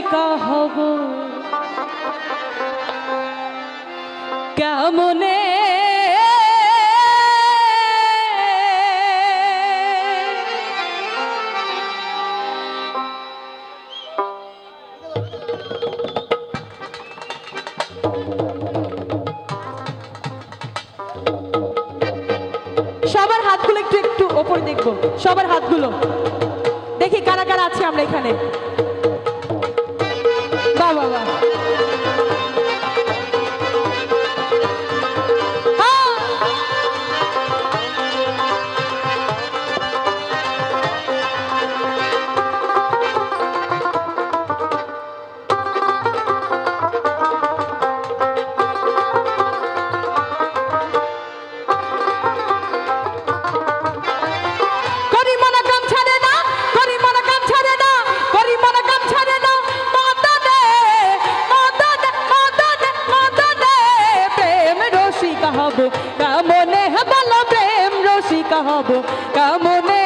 রসিকা হব কেমনে সবার হাতগুলো একটু একটু ওপর দেখবো সবার হাতগুলো দেখি কারা কারা আছে আমরা এখানে বাহ বাহ বাহ কামনে বলো প্রেম রসিকা হব কামনে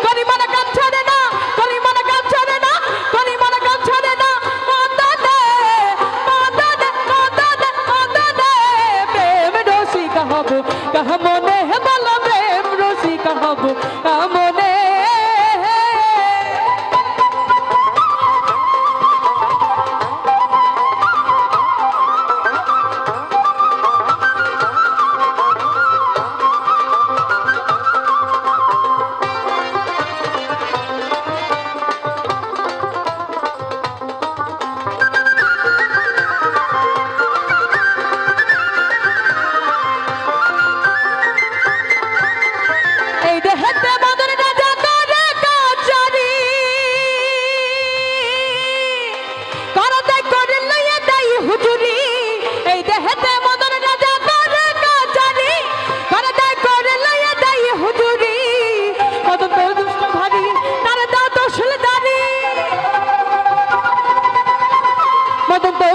করি মনে কাম ছাড়ে না করি মনে কাম ছাড়ে না করি মনে কাম ছাড়ে না প্রেম রসিকা হব কামনে বলো প্রেম রসিকা হব কামনে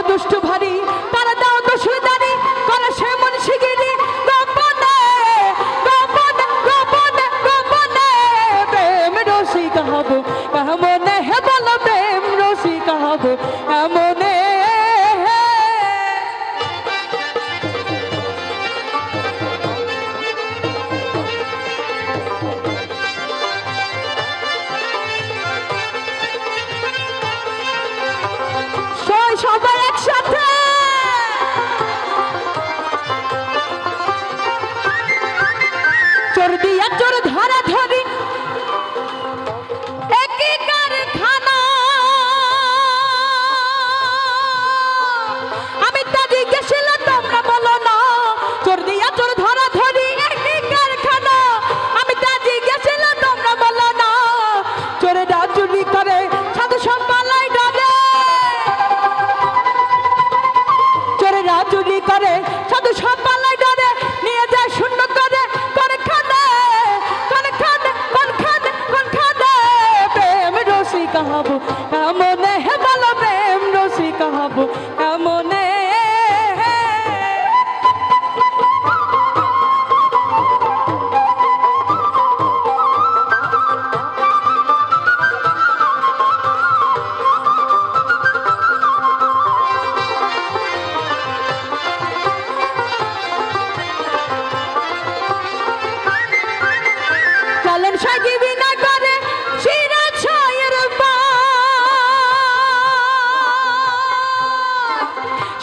দুষ্ট ভারী তারা দাও দোষদারি করে সে মন শিগিরি গোপনে গোপনে গোপনে গোপনে প্রেম রসিকা হব কেমনে হে বলো প্রেম রসিকা হব কেমনে সবাই একসাথে চোর দিয়া চোর ধরা ধরি একই কারখানা আমি তা জিজ্ঞেসিল তোমরা বলো না চোর দিয়া চোর ধরা ধরি একই কারখানা আমি তা জিজ্ঞেসিল তোমরা বলো না চোরেরা চুরি করে সাধু সম্পালাই ডালে চুরি করে সাধু সব পাল্লাই ডরে নিয়ে যায় শূন্য করে কোনখানে কোনখানে কোনখানে কোনখানে প্রেম রসিকা হব কেমনে হে বলো প্রেম রসিকা হব কেমনে সাজিবি না করে শিরা ছায়ের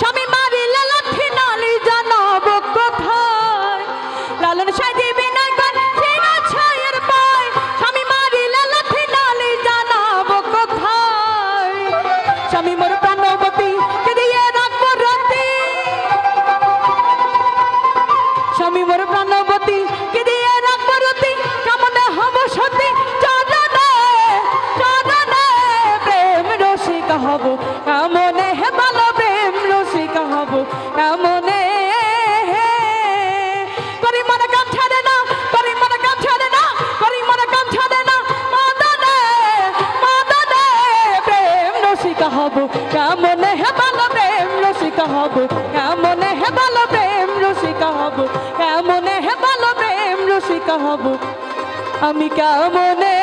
স্বামী মারিলে লাঠি নালি জানাব কোথায় লালন সাজিবি না করে শিরা ছায়ের পায় স্বামী মারিলে লাঠি নালি জানাব কোথায় স্বামী মোর প্রাণবতী কে দিয়ে রাখবো রাতে স্বামী মোর প্রাণবতী কে দিয়ে রাখবো রাতে কেমনে হব সতী চরণে চরণে প্রেম রসিকা হব কেমনে হে বলো প্রেম রসিকা হব কেমনে করি মনে কাম ছাড়ে না করি মনে কাম ছাড়ে না করি মনে কাম ছাড়ে না মদনে মদনে প্রেম রসিকা হব কেমনে হে বলো প্রেম রসিকা হব কেমনে হে বলো প্রেম রসিকা হব কেমনে হে বলো প্রেম রসিকা হব আমি কেমনে